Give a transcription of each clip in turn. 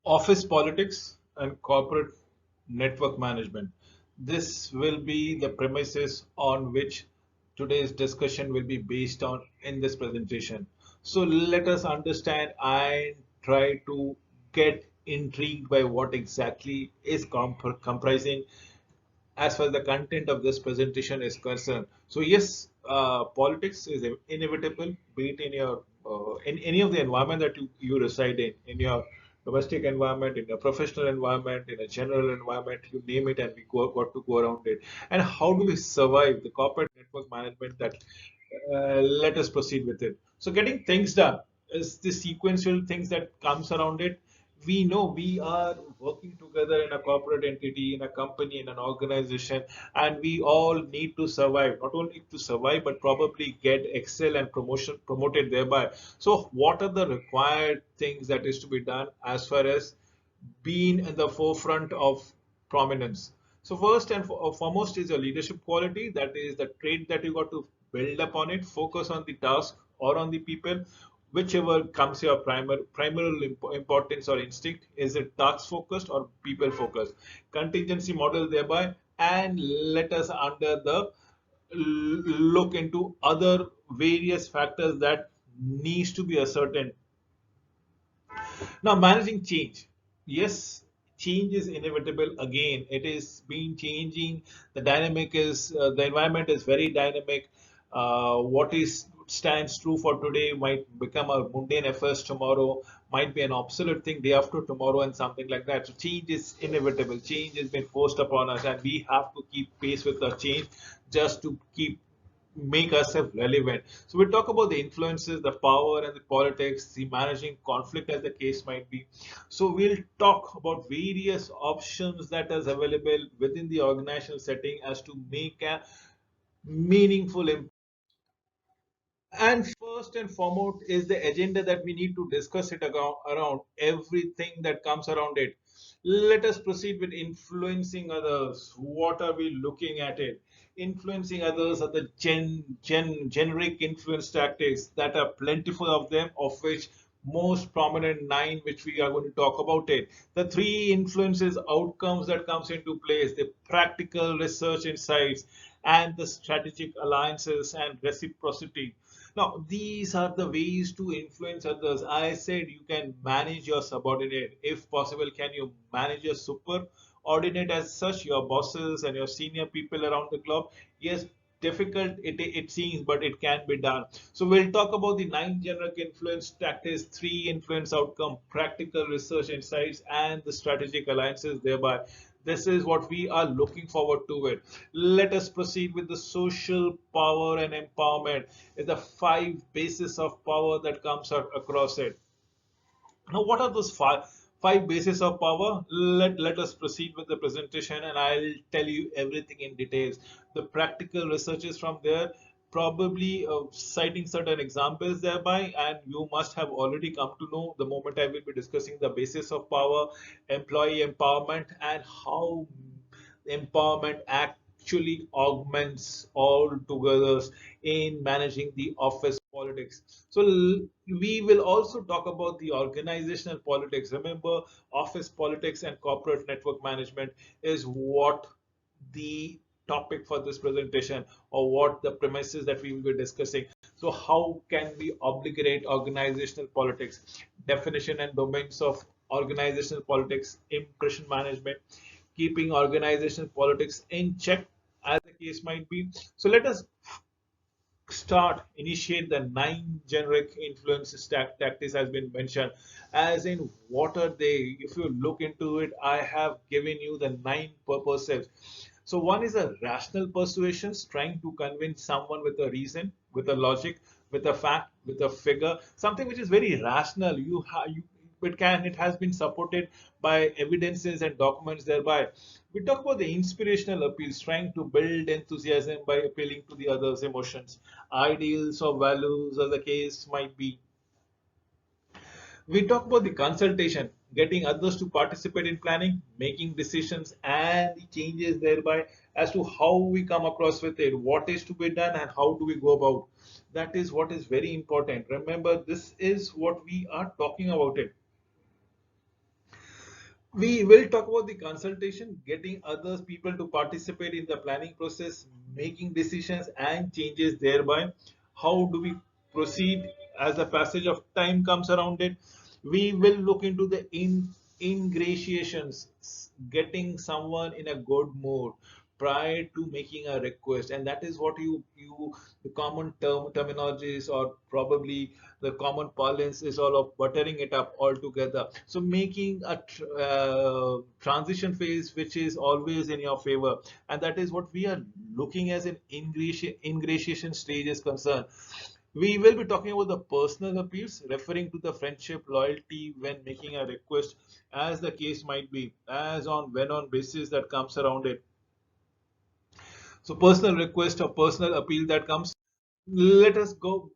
Office politics and corporate network management. This will be the premises on which today's discussion will be based on in this presentation. So let us understand and try to get intrigued by what exactly is comprising as far as the content of this presentation is concerned. So yes, politics is inevitable, be it in your in any of the environment that you reside in your domestic environment, in a professional environment, in a general environment, you name it, and we got to go around it. And how do we survive the corporate network management that let us proceed with it. So getting things done is the sequential things that comes around it. We know we are working together in a corporate entity, in a company, in an organization, and we all need to survive. Not only to survive, but probably get excel and promoted thereby. So, what are the required things that is to be done as far as being in the forefront of prominence? So first and foremost is your leadership quality. That is the trait that you got to build upon it. Focus on the task or on the people, whichever comes your primary importance or instinct. Is it task focused or people focused? Contingency model thereby, and let us under the look into other various factors that needs to be ascertained. Now, managing change. Yes, change is inevitable. Again, it is been changing. The environment is very dynamic. What is stands true for today might become a mundane affairs tomorrow, might be an obsolete thing day after tomorrow, and something like that. So change is inevitable. Change has been forced upon us, and we have to keep pace with the change just to keep make ourselves relevant. So we talk about the influences, the power and the politics, the managing conflict as the case might be. So we'll talk about various options that is available within the organizational setting as to make a meaningful impact. And first and foremost is the agenda that we need to discuss it around everything that comes around it. Let us proceed with influencing others. What are we looking at it? Influencing others are the generic influence tactics that are plentiful of them, of which most prominent nine, which we are going to talk about it. The three influences outcomes that comes into place: the practical research insights and the strategic alliances and reciprocity. Now, these are the ways to influence others. I said you can manage your subordinate. If possible, can you manage your superordinate as such, your bosses and your senior people around the globe? Yes, difficult it seems, but it can be done. So we'll talk about the nine generic influence tactics, three influence outcome, practical research insights, and the strategic alliances thereby. This is what we are looking forward to it. Let us proceed with the social power and empowerment. Is the five bases of power that comes across it. Now, what are those five bases of power? Let us proceed with the presentation, and I'll tell you everything in details. The practical researches from there, probably citing certain examples thereby, and you must have already come to know the moment I will be discussing the basis of power, employee empowerment, and how empowerment actually augments all together in managing the office politics. So we will also talk about the organizational politics. Remember, office politics and corporate network management is what the topic for this presentation, or what the premises that we will be discussing. So how can we obligate organizational politics? Definition and domains of organizational politics, impression management, keeping organizational politics in check as the case might be. So let us initiate the nine generic influence tactics has been mentioned. As in, what are they? If you look into it, I have given you the nine purposes. So one is a rational persuasions, trying to convince someone with a reason, with a logic, with a fact, with a figure, something which is very rational. It has been supported by evidences and documents thereby. We talk about the inspirational appeals, trying to build enthusiasm by appealing to the others' emotions, ideals, or values, as the case might be. We talk about the consultation, getting others to participate in planning, making decisions, and the changes thereby as to how we come across with it, what is to be done, and how do we go about. That is what is very important. Remember, this is what we are talking about it. We will talk about the consultation, getting other people to participate in the planning process, making decisions and changes thereby. How do we proceed as the passage of time comes around it? We will look into the ingratiations, getting someone in a good mood prior to making a request, and that is what you the common terminologies, or probably the common parlance is all of buttering it up all together. So making a transition phase which is always in your favor, and that is what we are looking as an ingratiation stage is concerned. We will be talking about the personal appeals, referring to the friendship, loyalty when making a request, as the case might be, as on when on basis that comes around it. So personal request or personal appeal that comes. Let us go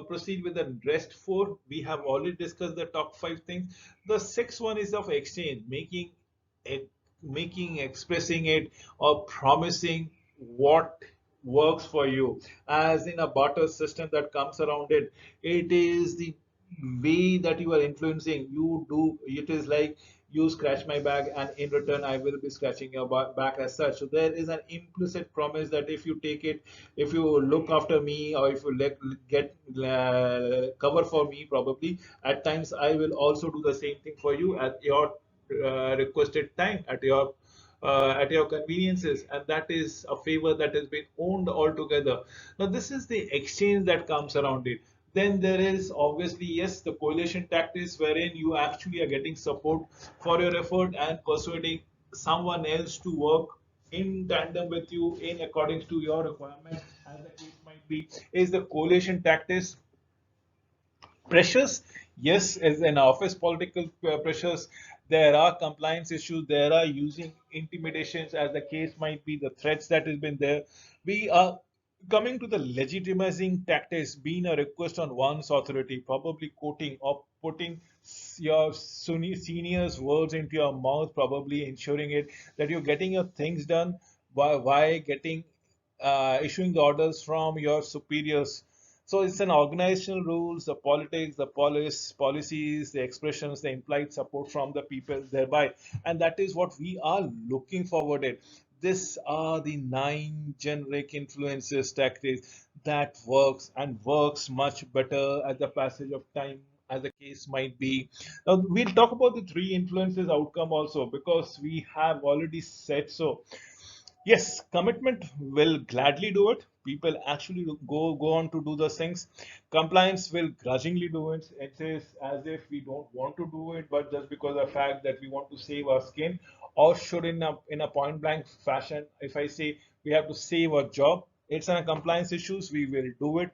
proceed with the rest four. We have already discussed the top five things. The sixth one is of exchange, it, expressing it, or promising what works for you. As in a barter system that comes around it, it is the way that you are influencing. You do it is like you scratch my back, and in return I will be scratching your back as such. So there is an implicit promise that if you take it, if you look after me, or if you get cover for me, probably at times I will also do the same thing for you at your requested time, at your conveniences, and that is a favor that has been owned altogether. Now this is the exchange that comes around it. Then there is obviously, yes, the coalition tactics, wherein you actually are getting support for your effort and persuading someone else to work in tandem with you in according to your requirement, as the case might be. Is the coalition tactics pressures? Yes, as in office political pressures, there are compliance issues, there are using intimidations, as the case might be, the threats that has been there. We are coming to the legitimizing tactics, being a request on one's authority, probably quoting or putting your seniors' words into your mouth, probably ensuring it that you're getting your things done by getting issuing the orders from your superiors. So it's an organizational rules, the politics, the policies, the expressions, the implied support from the people thereby, and that is what we are looking forward at. These are the nine generic influences tactics that works and works much better at the passage of time, as the case might be. Now we'll talk about the three influences outcome also, because we have already said so. Yes, commitment will gladly do it. People actually go on to do those things. Compliance will grudgingly do it. It is as if we don't want to do it, but just because of the fact that we want to save our skin, or should in a point blank fashion, if I say we have to save our job, it's a compliance issues. We will do it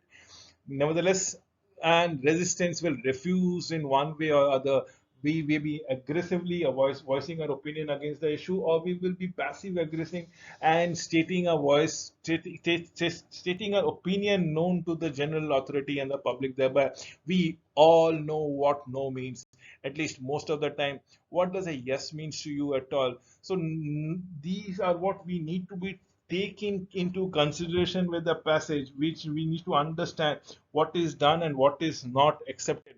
nevertheless, and resistance will refuse in one way or other. We will be aggressively voicing our opinion against the issue, or we will be passive aggressive and stating our stating our opinion known to the general authority and the public. Thereby, we all know what no means. At least most of the time, what does a yes means to you at all? So these are what we need to be taking into consideration with the passage, which we need to understand what is done and what is not accepted.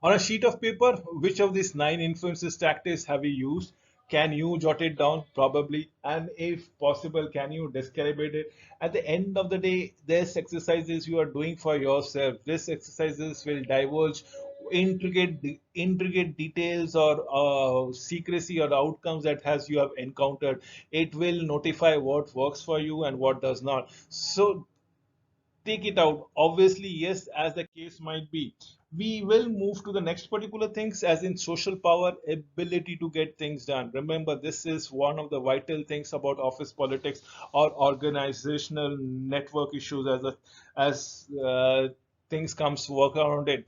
On a sheet of paper, which of these nine influences tactics have you used? Can you jot it down? Probably. And if possible, can you describe it? At the end of the day, this exercises you are doing for yourself. This exercises will divulge intricate details or secrecy or outcomes that has you have encountered. It will notify what works for you and what does not. So take it out. Obviously, yes, as the case might be. We will move to the next particular things, as in social power, ability to get things done. Remember, this is one of the vital things about office politics or organizational network issues, as things comes to work around it.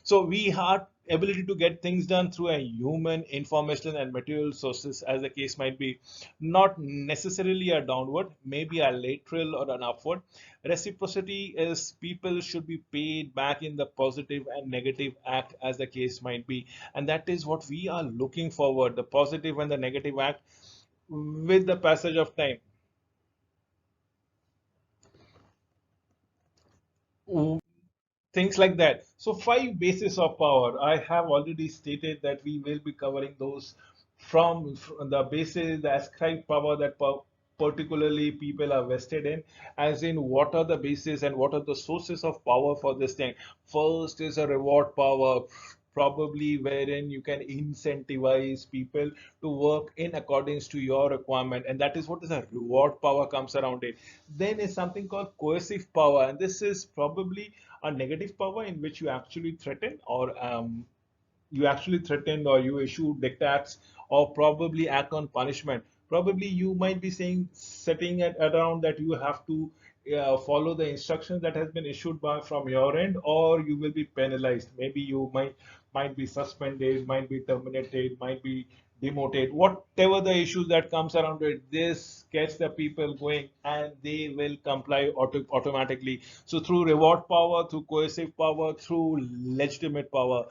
So we have ability to get things done through a human information and material sources, as the case might be, not necessarily a downward, maybe a lateral or an upward. Reciprocity is people should be paid back in the positive and negative act, as the case might be, and that is what we are looking forward, the positive and the negative act with the passage of time. things like that. So five bases of power. I have already stated that we will be covering those from the basis, the ascribed power that particularly people are vested in, as in what are the bases and what are the sources of power for this thing. First is a reward power, probably wherein you can incentivize people to work in accordance to your requirement, and that is what is a reward power comes around it. Then is something called coercive power, and this is probably a negative power in which you actually threaten or you issue dictats or probably act on punishment. Probably you might be saying setting it around that you have to follow the instructions that has been issued by from your end, or you will be penalized. Maybe you might be suspended, might be terminated, might be demoted, whatever the issues that comes around it. This gets the people going and they will comply automatically. So through reward power, through coercive power, through legitimate power,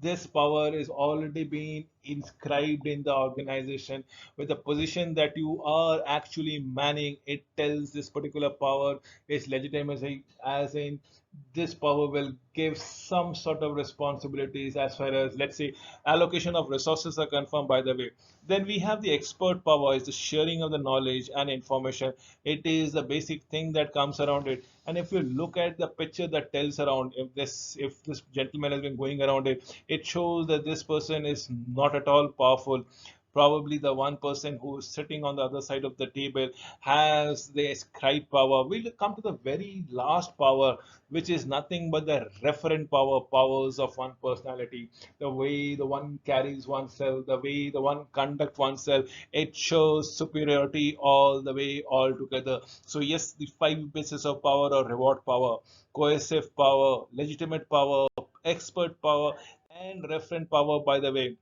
this power is already being inscribed in the organization with the position that you are actually manning. It tells this particular power is legitimate, as in this power will give some sort of responsibilities as far as, let's say, allocation of resources are confirmed, by the way. Then we have the expert power, is the sharing of the knowledge and information. It is the basic thing that comes around it. And if you look at the picture that tells around, if this gentleman has been going around it, it shows that this person is not at all powerful. Probably the one person who is sitting on the other side of the table has the ascribed power. We'll come to the very last power, which is nothing but the referent power, powers of one personality, the way the one carries oneself, the way the one conduct oneself. It shows superiority all the way, all together. So yes, the five bases of power are reward power, coercive power, legitimate power, expert power, and referent power, by the way.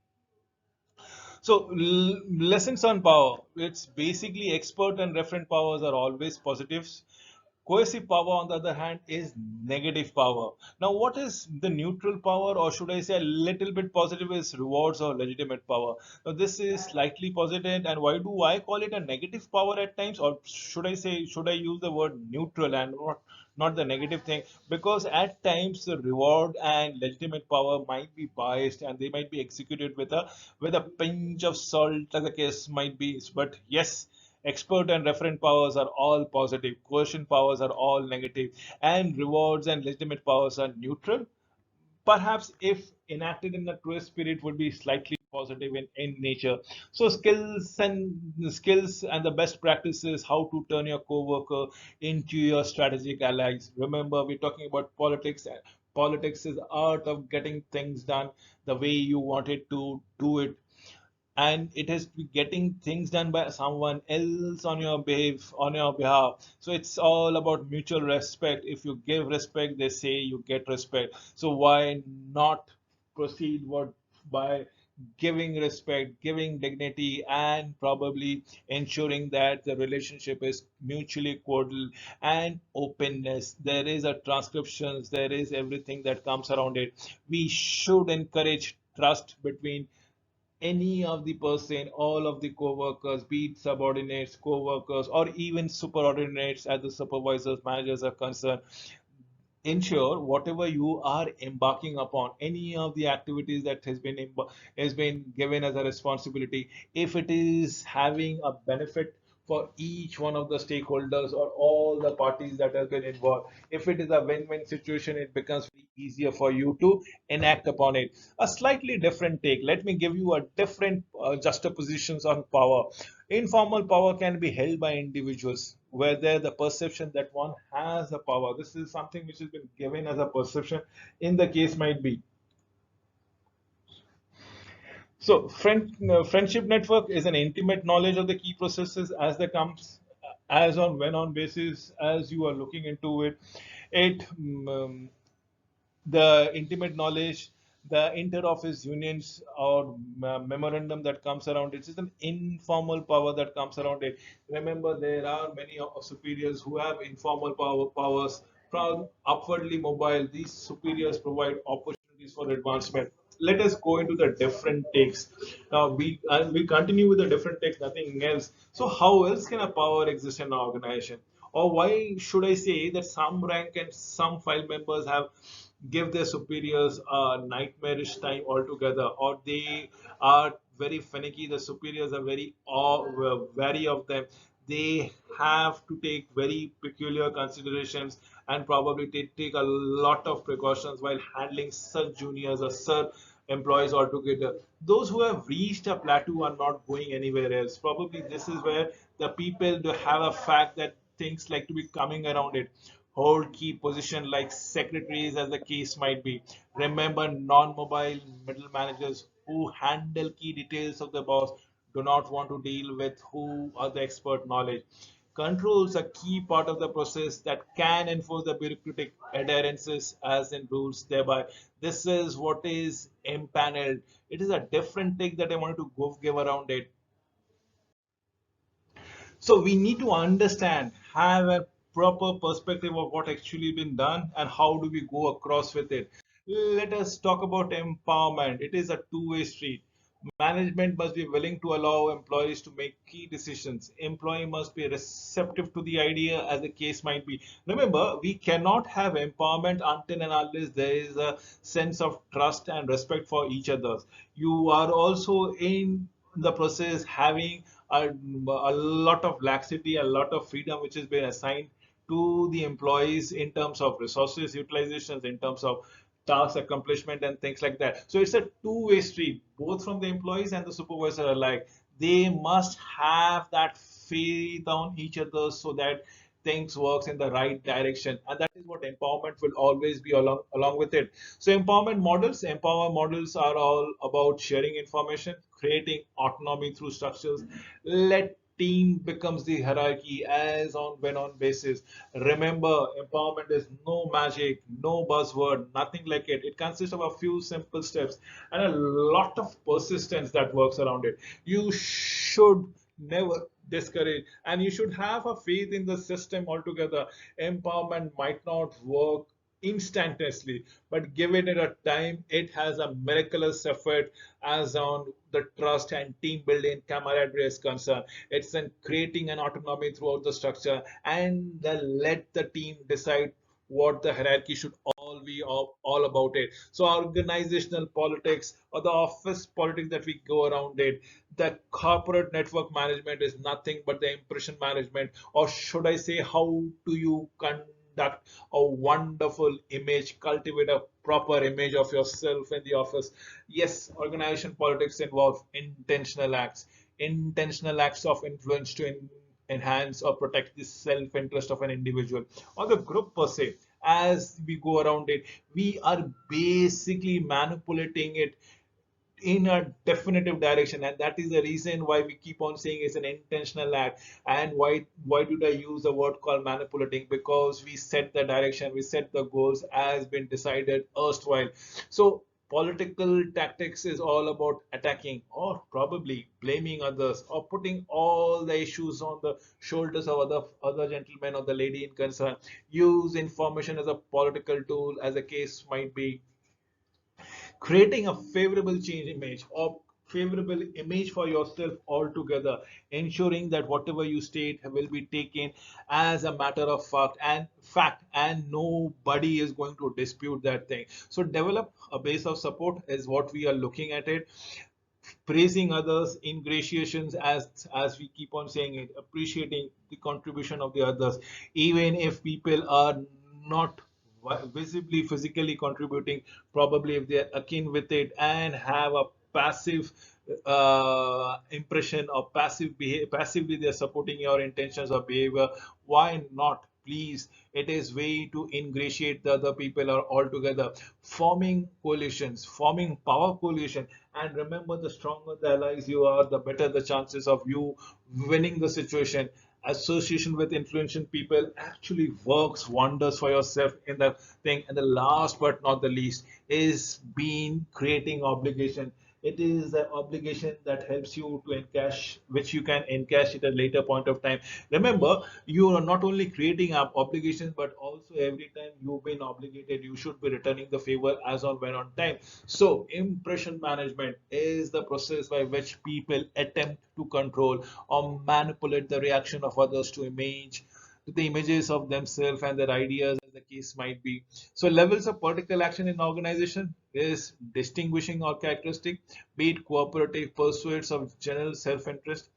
So lessons on power. It's basically expert and referent powers are always positives. Coercive power, on the other hand, is negative power. Now, what is the neutral power, or should I say a little bit positive, is rewards or legitimate power? Now, this is slightly positive, and why do I call it a negative power at times, or should I use the word neutral and not the negative thing? Because at times the reward and legitimate power might be biased, and they might be executed with a pinch of salt, as the case might be. But yes, expert and referent powers are all positive, coercion powers are all negative, and rewards and legitimate powers are neutral. Perhaps if enacted in the truest spirit would be slightly positive in nature. So skills and the best practices, how to turn your co-worker into your strategic allies. Remember, we're talking about politics. Politics is the art of getting things done the way you wanted to do it, and it has to be getting things done by someone else on your behalf. So it's all about mutual respect. If you give respect, they say you get respect. So why not proceed what by giving respect, giving dignity, and probably ensuring that the relationship is mutually cordial and openness. There is a transcriptions, there is everything that comes around it. We should encourage trust between any of the person, all of the co-workers, be it subordinates, co-workers, or even superordinates as the supervisors, managers are concerned. Ensure whatever you are embarking upon, any of the activities that has been given as a responsibility, if it is having a benefit for each one of the stakeholders or all the parties that have been involved, if it is a win-win situation, it becomes very easier for you to enact upon it. A slightly different take. Let me give you a different juxtapositions on power. Informal power can be held by individuals, whether the perception that one has the power. This is something which has been given as a perception in the case might be. So, friendship network is an intimate knowledge of the key processes as they comes, as on when on basis as you are looking into it. It The intimate knowledge, the inter-office unions or memorandum that comes around it is an informal power that comes around it. Remember, there are many superiors who have informal powers from upwardly mobile. These superiors provide opportunities for advancement. Let us go into the different takes. Now we continue with the different takes, nothing else. So how else can a power exist in an organization? Or why should I say that some rank and some file members have give their superiors a nightmarish time altogether, or they are very finicky. The superiors are very wary of them. They have to take very peculiar considerations and probably take a lot of precautions while handling such juniors or such employees altogether. Those who have reached a plateau are not going anywhere else. Probably this is where the people do have a fact that things like to be coming around it. Hold key position like secretaries, as the case might be. Remember, non-mobile middle managers who handle key details of the boss do not want to deal with who are the expert knowledge. Controls a key part of the process that can enforce the bureaucratic adherences as in rules. Thereby, this is what is empaneled. It is a different take that I wanted to give around it. So we need to understand, have a proper perspective of what actually been done and how do we go across with it. Let us talk about empowerment. It is a two-way street. Management must be willing to allow employees to make key decisions. Employee must be receptive to the idea as the case might be. Remember, we cannot have empowerment until and unless there is a sense of trust and respect for each other. You are also in the process having a lot of laxity, a lot of freedom which has been assigned to the employees in terms of resources utilizations, in terms of task accomplishment and things like that. So it's a two-way street, both from the employees and the supervisor alike. They must have that faith on each other so that things works in the right direction, and that is what empowerment will always be along with it. So empower models are all about sharing information, creating autonomy through structures. Let team becomes the hierarchy as on when on basis. Remember, empowerment is no magic, no buzzword, nothing like it. It consists of a few simple steps and a lot of persistence that works around it. You should never discourage, and you should have a faith in the system altogether. Empowerment might not work instantaneously, but give it a time, it has a miraculous effect as on the trust and team building camaraderie is concerned. It's in creating an autonomy throughout the structure, and then let the team decide what the hierarchy should all be all about it. So organizational politics or the office politics that we go around it, the corporate network management is nothing but the impression management, or should I say, how do you conduct a wonderful image, cultivate a proper image of yourself in the office. Yes, organization politics involve intentional acts of influence to enhance or protect the self-interest of an individual or the group per se. As we go around it, we are basically manipulating it in a definitive direction, and that is the reason why we keep on saying it's an intentional act. And why did I use the word called manipulating? Because we set the direction, we set the goals as been decided erstwhile. So political tactics is all about attacking or probably blaming others or putting all the issues on the shoulders of other gentlemen or the lady in concern. Use information as a political tool, as a case might be. Creating a favorable change image or favorable image for yourself altogether, ensuring that whatever you state will be taken as a matter of fact and nobody is going to dispute that thing. So develop a base of support is what we are looking at it. Praising others, ingratiations, as we keep on saying it, appreciating the contribution of the others, even if people are not visibly physically contributing, probably if they're akin with it and have a passive impression or passively they're supporting your intentions or behavior, why not? Please, it is way to ingratiate the other people or all together. Forming coalitions, forming power coalition, and remember, the stronger the allies you are, the better the chances of you winning the situation. Association with influential people actually works wonders for yourself in the thing. And the last but not the least is being creating obligation. It is the obligation that helps you to encash, which you can encash at a later point of time. Remember, you are not only creating obligations, but also every time you've been obligated, you should be returning the favor as on when on time. So impression management is the process by which people attempt to control or manipulate the reaction of others to image to the images of themselves and their ideas, as the case might be. So levels of political action in organization is distinguishing or characteristic, be it cooperative pursuits of general self-interest.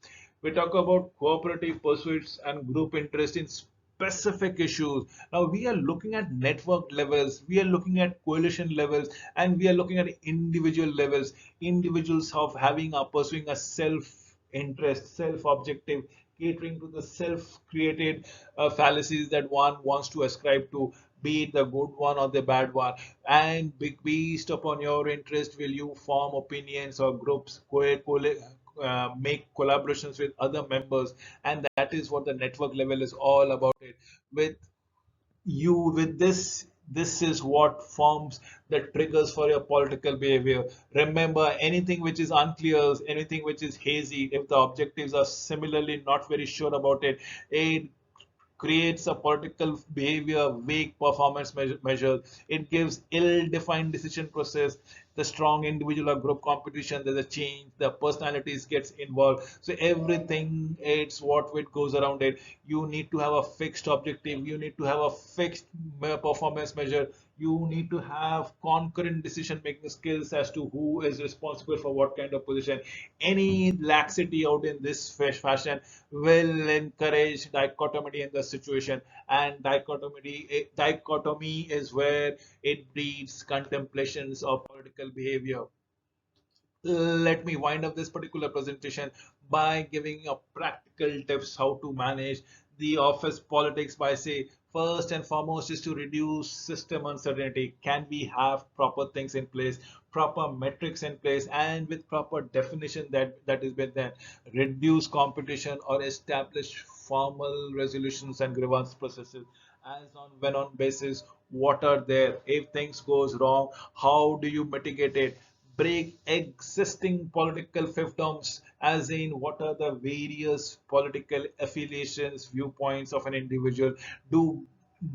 We talk about cooperative pursuits and group interest in specific issues. Now we are looking at network levels, we are looking at coalition levels, and we are looking at individual levels. Individuals of having a pursuing a self-interest, self-objective, catering to the self-created fallacies that one wants to ascribe to, be it the good one or the bad one. And based upon your interest, will you form opinions or groups, make collaborations with other members, and that is what the network level is all about. It with you with this is what forms the triggers for your political behavior. Remember, anything which is unclear, anything which is hazy, if the objectives are similarly not very sure about it, it creates a political behavior, weak performance measure. It gives ill-defined decision process. The strong individual or group competition, there's a change. The personalities gets involved. So everything, it's what it goes around it. You need to have a fixed objective. You need to have a fixed performance measure. You need to have concurrent decision making skills as to who is responsible for what kind of position. Any laxity out in this fashion will encourage dichotomy in the situation, and dichotomy is where it breeds contemplations of political behavior. Let me wind up this particular presentation by giving a practical tips how to manage the office politics by say first and foremost is to reduce system uncertainty. Can we have proper things in place, proper metrics in place, and with proper definition that is been there, reduce competition or establish formal resolutions and grievance processes as on when on basis what are there, if things goes wrong, how do you mitigate it, break existing political fiefdoms, as in what are the various political affiliations, viewpoints of an individual, do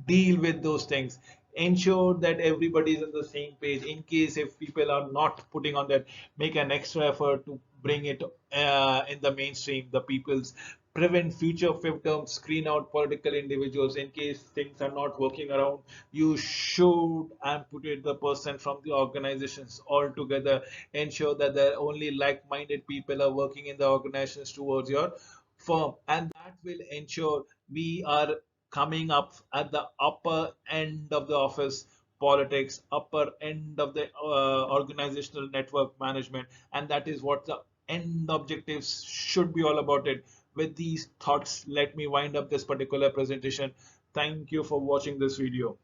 deal with those things, ensure that everybody is on the same page. In case if people are not putting on that, make an extra effort to bring it in the mainstream, the people's, prevent future fiefdoms, screen out political individuals. In case things are not working around, you should amputate the person from the organizations altogether. Ensure that there only like-minded people are working in the organizations towards your firm, and that will ensure we are coming up at the upper end of the office politics, upper end of the organizational network management, and that is what the end objectives should be all about it. With these thoughts, let me wind up this particular presentation. Thank you for watching this video.